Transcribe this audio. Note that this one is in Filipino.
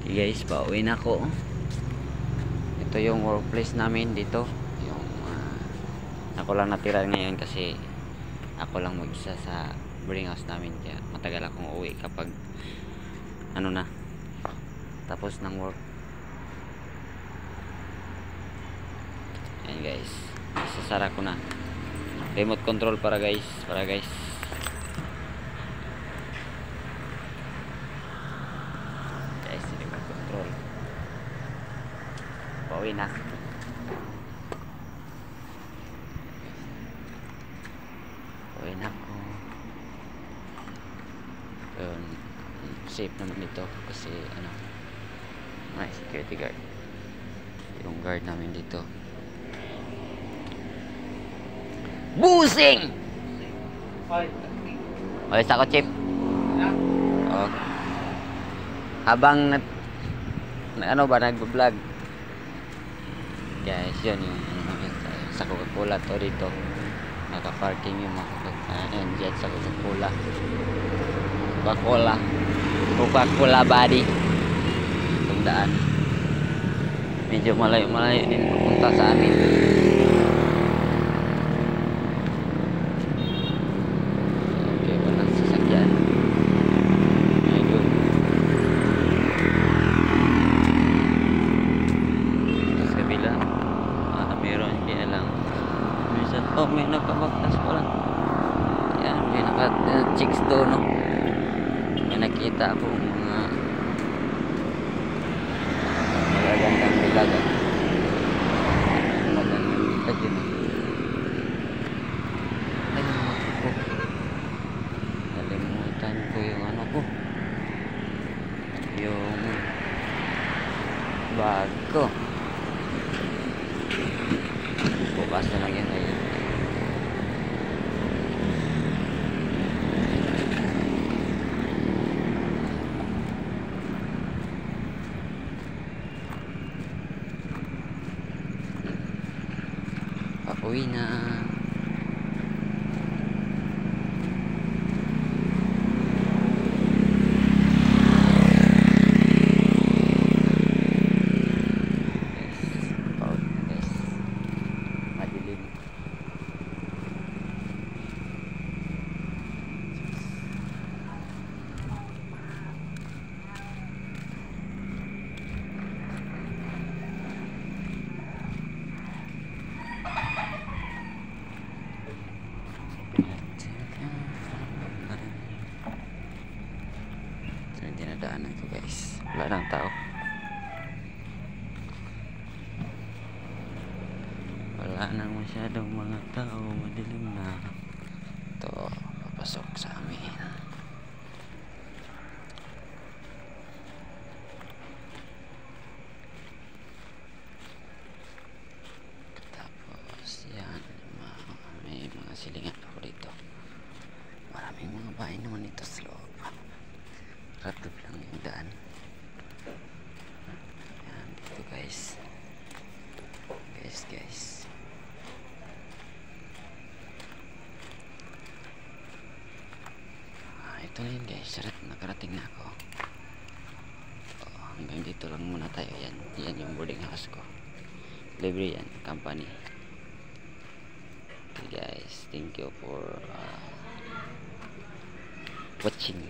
Okay guys, pauwi na ako. Ito yung workplace namin dito. Yung ako lang natira ngayon kasi ako lang mag-isa sa boarding house namin. Kaya matagal akong uwi kapag ano na, tapos ng work. Ayan guys, isasara ko na. Remote control para guys. Remote control. Pauwi na. Pauwi na ako. Yun, safe naman ito kasi ano, may security guard. Yung guard namin dito. Busing! Alis ako, Chip. Oh. Habang ano ba, nag-vlog. Guys, yun yung sa Coca-Cola to dito. Naka-parking yung mga ayan dyan sa Coca-Cola. Coca-Cola body. Tandaan. Medyo malayo din pupunta sa amin. Oh, may nagpabagtas pala. Ayan, may naka-chicks doon, no? May nakita ako mga magagandang bilaga. Magagandang bilag yun. Nalimutan ko yung ano ko. Yung bag ko. Bukas na lang yun ay pauwi na. Madilim. Dinadaanan ko guys, wala nang tao, wala nang masyadong mga tao, madilim na. Ito, papasok sa amin. Tapos yan, may mga silingan ako dito. Maraming mga bahay naman ito sa loob. Ratod lang yung daan. Ayan, dito guys. Ito na yun guys. Nakarating na ako. Hanggang dito lang muna tayo. Yan yung boarding house ko. Libre yan, company. Okay guys, thank you for watching.